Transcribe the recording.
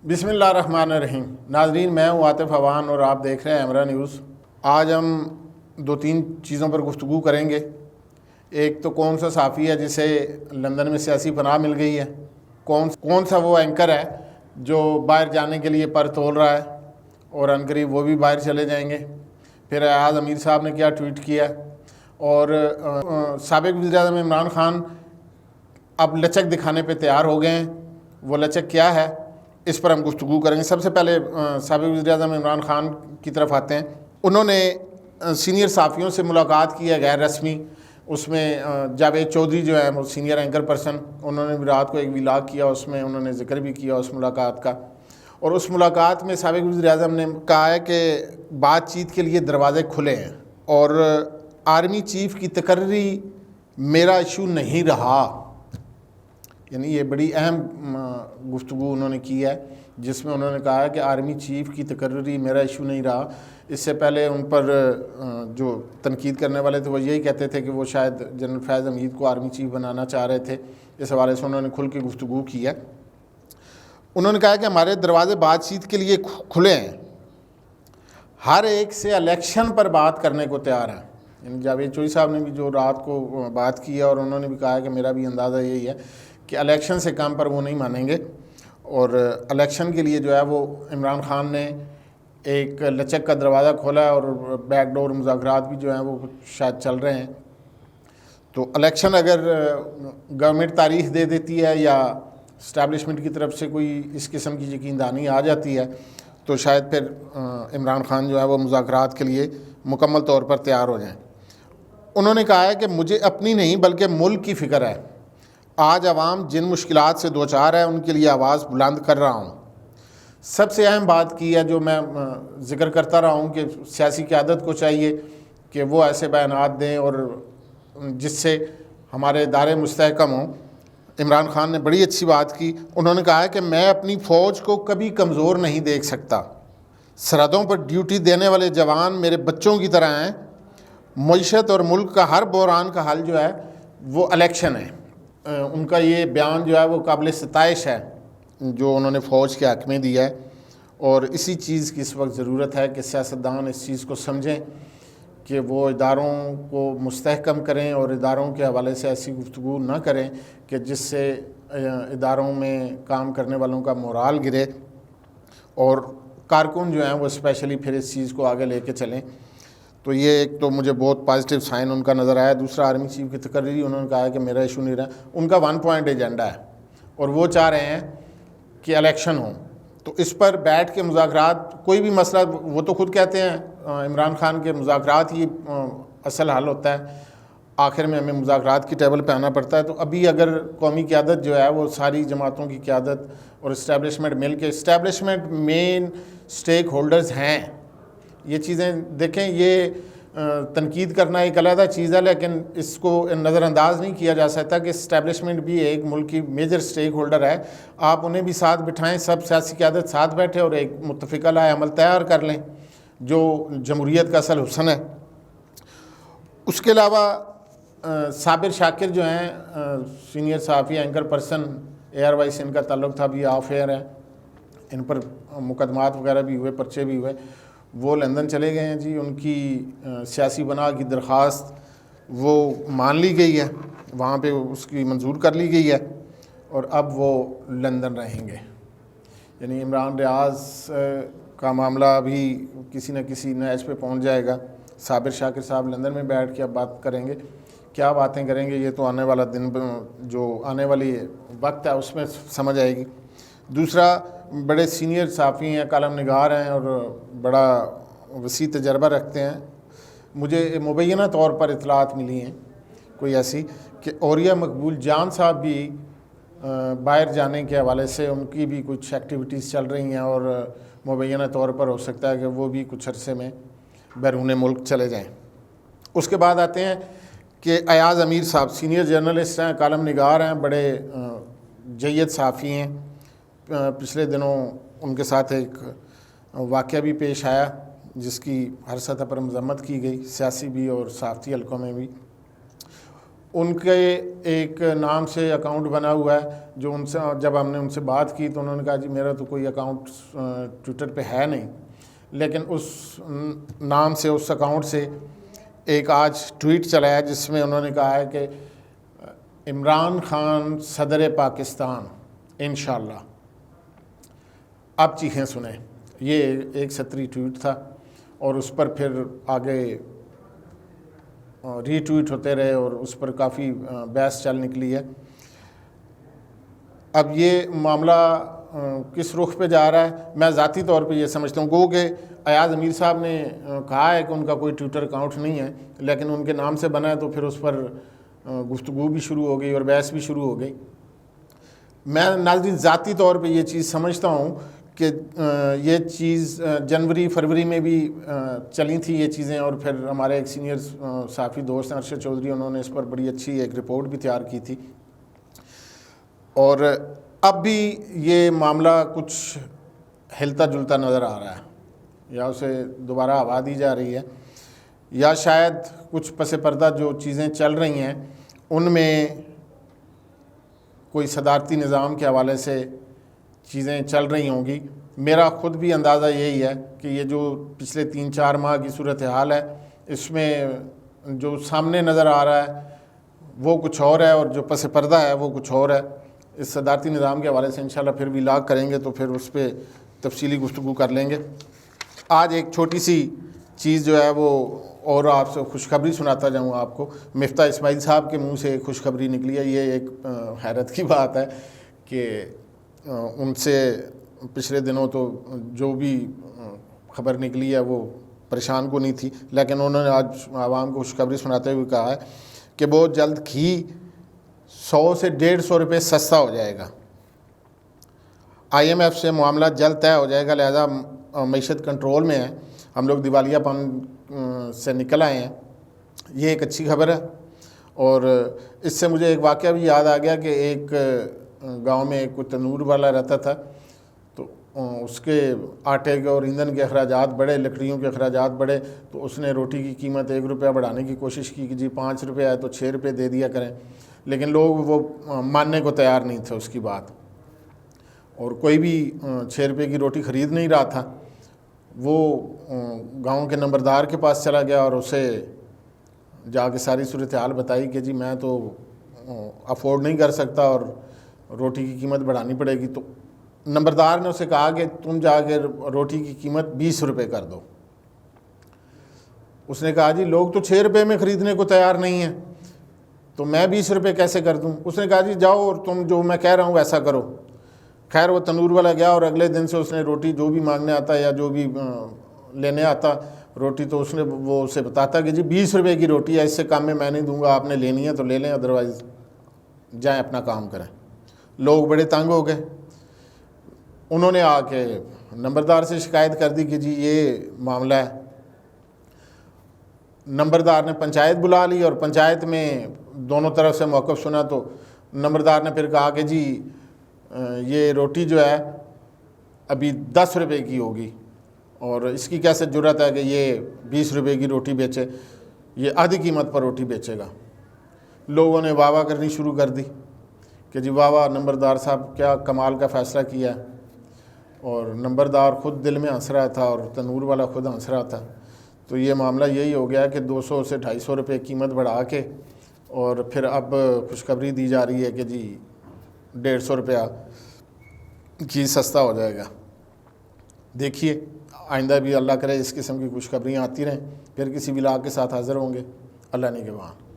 بسم اللہ الرحمن الرحیم۔ ناظرین، میں ہوں عاطف عوان اور آپ دیکھ رہے ہیں امرا نیوز۔ آج ہم دو تین چیزوں پر گفتگو کریں گے۔ ایک تو کون سا صحافی ہے جسے لندن میں سیاسی پناہ مل گئی ہے، کون سا وہ اینکر ہے جو باہر جانے کے لیے پر تول رہا ہے اور عنقریب وہ بھی باہر چلے جائیں گے۔ پھر ایاز امیر صاحب نے کیا ٹویٹ کیا، اور سابق وزیر اعظم عمران خان اب لچک دکھانے پہ تیار ہو گئے ہیں۔ وہ لچک کیا ہے، اس پر ہم گفتگو کریں گے۔ سب سے پہلے سابق وزیر اعظم عمران خان کی طرف آتے ہیں۔ انہوں نے سینئر صحافیوں سے ملاقات کی ہے غیر رسمی، اس میں جاوید چودھری جو ہیں وہ سینئر اینکر پرسن، انہوں نے بھی رات کو ایک ولاگ کیا، اس میں انہوں نے ذکر بھی کیا اس ملاقات کا۔ اور اس ملاقات میں سابق وزیر اعظم نے کہا ہے کہ بات چیت کے لیے دروازے کھلے ہیں، اور آرمی چیف کی تقرری میرا ایشو نہیں رہا۔ یعنی یہ بڑی اہم گفتگو انہوں نے کی ہے، جس میں انہوں نے کہا ہے کہ آرمی چیف کی تقرری میرا ایشو نہیں رہا۔ اس سے پہلے ان پر جو تنقید کرنے والے تھے وہ یہی کہتے تھے کہ وہ شاید جنرل فیض حمید کو آرمی چیف بنانا چاہ رہے تھے۔ اس حوالے سے انہوں نے کھل کے گفتگو کی ہے۔ انہوں نے کہا کہ ہمارے دروازے بات چیت کے لیے کھلے ہیں، ہر ایک سے الیکشن پر بات کرنے کو تیار ہیں۔ یعنی جاوید چودھری صاحب نے بھی جو رات کو بات کی ہے، اور انہوں نے بھی کہا کہ میرا بھی اندازہ یہی ہے کہ الیکشن سے کم پر وہ نہیں مانیں گے، اور الیکشن کے لیے جو ہے وہ عمران خان نے ایک لچک کا دروازہ کھولا ہے، اور بیک ڈور مذاکرات بھی جو ہیں وہ شاید چل رہے ہیں۔ تو الیکشن اگر گورنمنٹ تاریخ دے دیتی ہے یا اسٹیبلشمنٹ کی طرف سے کوئی اس قسم کی یقین دہانی آ جاتی ہے تو شاید پھر عمران خان جو ہے وہ مذاکرات کے لیے مکمل طور پر تیار ہو جائیں۔ انہوں نے کہا ہے کہ مجھے اپنی نہیں بلکہ ملک کی فکر ہے، آج عوام جن مشکلات سے دوچار ہے ان کے لیے آواز بلند کر رہا ہوں۔ سب سے اہم بات کی ہے جو میں ذکر کرتا رہا ہوں کہ سیاسی قیادت کو چاہیے کہ وہ ایسے بیانات دیں اور جس سے ہمارے ادارے مستحکم ہوں۔ عمران خان نے بڑی اچھی بات کی، انہوں نے کہا ہے کہ میں اپنی فوج کو کبھی کمزور نہیں دیکھ سکتا، سرحدوں پر ڈیوٹی دینے والے جوان میرے بچوں کی طرح ہیں۔ معیشت اور ملک کا ہر بحران کا حل جو ہے وہ الیکشن ہے۔ ان کا یہ بیان جو ہے وہ قابل ستائش ہے جو انہوں نے فوج کے حق میں دیا ہے، اور اسی چیز کی اس وقت ضرورت ہے کہ سیاستدان اس چیز کو سمجھیں کہ وہ اداروں کو مستحکم کریں اور اداروں کے حوالے سے ایسی گفتگو نہ کریں کہ جس سے اداروں میں کام کرنے والوں کا مورال گرے، اور کارکن جو ہیں وہ اسپیشلی پھر اس چیز کو آگے لے کے چلیں۔ تو یہ ایک تو مجھے بہت پازیٹیو سائن ان کا نظر آیا۔ دوسرا، آرمی چیف کی تقرری، انہوں نے کہا کہ میرا ایشو نہیں رہا، ان کا 1 پوائنٹ ایجنڈا ہے اور وہ چاہ رہے ہیں کہ الیکشن ہوں۔ تو اس پر بیٹھ کے مذاکرات، کوئی بھی مسئلہ، وہ تو خود کہتے ہیں عمران خان کے مذاکرات ہی اصل حل ہوتا ہے، آخر میں ہمیں مذاکرات کی ٹیبل پہ آنا پڑتا ہے۔ تو ابھی اگر قومی قیادت جو ہے وہ ساری جماعتوں کی قیادت اور اسٹیبلشمنٹ مل کے، اسٹیبلشمنٹ مین سٹیک ہولڈرز ہیں، یہ چیزیں دیکھیں، یہ تنقید کرنا ایک علیحدہ چیز ہے، لیکن اس کو نظر انداز نہیں کیا جا سکتا کہ اسٹیبلشمنٹ بھی ایک ملک کی میجر سٹیک ہولڈر ہے۔ آپ انہیں بھی ساتھ بٹھائیں، سب سیاسی قیادت ساتھ بیٹھے اور ایک متفقہ لائے عمل تیار کر لیں، جو جمہوریت کا اصل حسن ہے۔ اس کے علاوہ صابر شاکر جو ہیں سینئر صحافی اینکر پرسن، ایئر وائس ان کا تعلق تھا، بھی آف ایئر ہے، ان پر مقدمات وغیرہ بھی ہوئے، پرچے بھی ہوئے، وہ لندن چلے گئے ہیں جی۔ ان کی سیاسی بنا کی درخواست وہ مان لی گئی ہے، وہاں پہ اس کی منظور کر لی گئی ہے، اور اب وہ لندن رہیں گے۔ یعنی عمران ریاض کا معاملہ ابھی کسی نہ کسی نیچ پہ پہنچ جائے گا۔ صابر شاکر صاحب لندن میں بیٹھ کے اب بات کریں گے، کیا باتیں کریں گے، یہ تو آنے والا دن، جو آنے والی وقت ہے اس میں سمجھ آئے گی۔ دوسرا، بڑے سینئر صحافی ہیں، کالم نگار ہیں اور بڑا وسیع تجربہ رکھتے ہیں۔ مجھے مبینہ طور پر اطلاعات ملی ہیں کوئی ایسی کہ اوریہ مقبول جان صاحب بھی باہر جانے کے حوالے سے ان کی بھی کچھ ایکٹیویٹیز چل رہی ہیں، اور مبینہ طور پر ہو سکتا ہے کہ وہ بھی کچھ عرصے میں بیرون ملک چلے جائیں۔ اس کے بعد آتے ہیں کہ ایاز امیر صاحب سینئر جرنلسٹ ہیں، کالم نگار ہیں، بڑے جید صحافی ہیں۔ پچھلے دنوں ان کے ساتھ ایک واقعہ بھی پیش آیا جس کی ہر سطح پر مذمت کی گئی، سیاسی بھی اور صحافتی حلقوں میں بھی۔ ان کے ایک نام سے اکاؤنٹ بنا ہوا ہے، جو ان سے جب ہم نے ان سے بات کی تو انہوں نے کہا جی میرا تو کوئی اکاؤنٹ ٹویٹر پہ ہے نہیں، لیکن اس نام سے، اس اکاؤنٹ سے ایک آج ٹویٹ چلا ہے جس میں انہوں نے کہا ہے کہ عمران خان صدر پاکستان انشاءاللہ۔ اب چیخیں سنیں، یہ ایک سطری ٹویٹ تھا اور اس پر پھر آگے ری ٹویٹ ہوتے رہے اور اس پر کافی بحث چل نکلی ہے۔ اب یہ معاملہ کس رخ پہ جا رہا ہے، میں ذاتی طور پہ یہ سمجھتا ہوں، گو کہ ایاز امیر صاحب نے کہا ہے کہ ان کا کوئی ٹویٹر اکاؤنٹ نہیں ہے، لیکن ان کے نام سے بنا ہے تو پھر اس پر گفتگو بھی شروع ہو گئی اور بحث بھی شروع ہو گئی۔ میں ناظرین ذاتی طور پہ یہ چیز سمجھتا ہوں کہ یہ چیز جنوری فروری میں بھی چلی تھی یہ چیزیں، اور پھر ہمارے ایک سینئر صحافی دوست ہیں ارشد چودھری، انہوں نے اس پر بڑی اچھی ایک رپورٹ بھی تیار کی تھی، اور اب بھی یہ معاملہ کچھ ہلتا جلتا نظر آ رہا ہے، یا اسے دوبارہ ہوا دی جا رہی ہے، یا شاید کچھ پس پردہ جو چیزیں چل رہی ہیں ان میں کوئی صدارتی نظام کے حوالے سے چیزیں چل رہی ہوں گی۔ میرا خود بھی اندازہ یہی ہے کہ یہ جو پچھلے 3-4 ماہ کی صورتحال ہے، اس میں جو سامنے نظر آ رہا ہے وہ کچھ اور ہے، اور جو پس پردہ ہے وہ کچھ اور ہے۔ اس صدارتی نظام کے حوالے سے انشاءاللہ پھر بھی لاگ کریں گے تو پھر اس پہ تفصیلی گفتگو کر لیں گے۔ آج ایک چھوٹی سی چیز جو ہے وہ، اور آپ سے خوشخبری سناتا جاؤں آپ کو، مفتاح اسماعیل صاحب کے منہ سے ایک خوشخبری نکلی ہے۔ یہ ایک حیرت کی بات ہے کہ ان سے پچھلے دنوں تو جو بھی خبر نکلی ہے وہ پریشان کو نہیں تھی، لیکن انہوں نے آج عوام کو خوشخبری سناتے ہوئے کہا ہے کہ بہت جلد گھی 100 سے 150 روپے سستا ہو جائے گا۔ IMF سے معاملہ جلد طے ہو جائے گا، لہذا معیشت کنٹرول میں ہے، ہم لوگ دیوالیہ پن سے نکل آئے ہیں۔ یہ ایک اچھی خبر ہے، اور اس سے مجھے ایک واقعہ بھی یاد آ گیا کہ ایک گاؤں میں ایک تنور والا رہتا تھا، تو اس کے آٹے کے اور ایندھن کے اخراجات بڑھے، لکڑیوں کے اخراجات بڑھے، تو اس نے روٹی کی قیمت 1 روپیہ بڑھانے کی کوشش کی کہ جی 5 روپے ہے تو 6 روپے دے دیا کریں، لیکن لوگ وہ ماننے کو تیار نہیں تھے اس کی بات، اور کوئی بھی 6 روپے کی روٹی خرید نہیں رہا تھا۔ وہ گاؤں کے نمبردار کے پاس چلا گیا اور اسے جا کے ساری صورتحال بتائی کہ جی میں تو افورڈ نہیں کر سکتا اور روٹی کی قیمت بڑھانی پڑے گی۔ تو نمبردار نے اسے کہا کہ تم جا کے روٹی کی قیمت 20 روپے کر دو۔ اس نے کہا جی لوگ تو 6 روپے میں خریدنے کو تیار نہیں ہیں، تو میں 20 روپے کیسے کر دوں؟ اس نے کہا جی جاؤ اور تم جو میں کہہ رہا ہوں ویسا کرو۔ خیر وہ تنور والا گیا اور اگلے دن سے اس نے روٹی جو بھی مانگنے آتا یا جو بھی لینے آتا روٹی، تو اس نے وہ اسے بتاتا کہ جی 20 روپے کی روٹی ہے، اس سے کم میں نہیں دوں گا، آپ نے لینی ہے تو لے لیں، ادروائز جائیں اپنا کام کریں۔ لوگ بڑے تنگ ہو گئے، انہوں نے آ کے نمبردار سے شکایت کر دی کہ جی یہ معاملہ ہے۔ نمبردار نے پنچایت بلا لی اور پنچایت میں دونوں طرف سے موقف سنا، تو نمبردار نے پھر کہا کہ جی یہ روٹی جو ہے ابھی 10 روپے کی ہوگی، اور اس کی کیسے جرت ہے کہ یہ 20 روپے کی روٹی بیچے، یہ آدھی قیمت پر روٹی بیچے گا۔ لوگوں نے واہ واہ کرنی شروع کر دی کہ جی واہ واہ نمبردار صاحب کیا کمال کا فیصلہ کیا ہے، اور نمبردار خود دل میں ہنس رہا تھا اور تنور والا خود ہنس رہا تھا۔ تو یہ معاملہ یہی ہو گیا کہ 200 سے 250 روپے قیمت بڑھا کے، اور پھر اب خوشخبری دی جا رہی ہے کہ جی 150 روپیہ گھی سستا ہو جائے گا۔ دیکھیے آئندہ بھی اللہ کرے اس قسم کی خوشخبریاں آتی رہیں، پھر کسی بھی لاگ کے ساتھ حاضر ہوں گے۔ اللہ نگہبان۔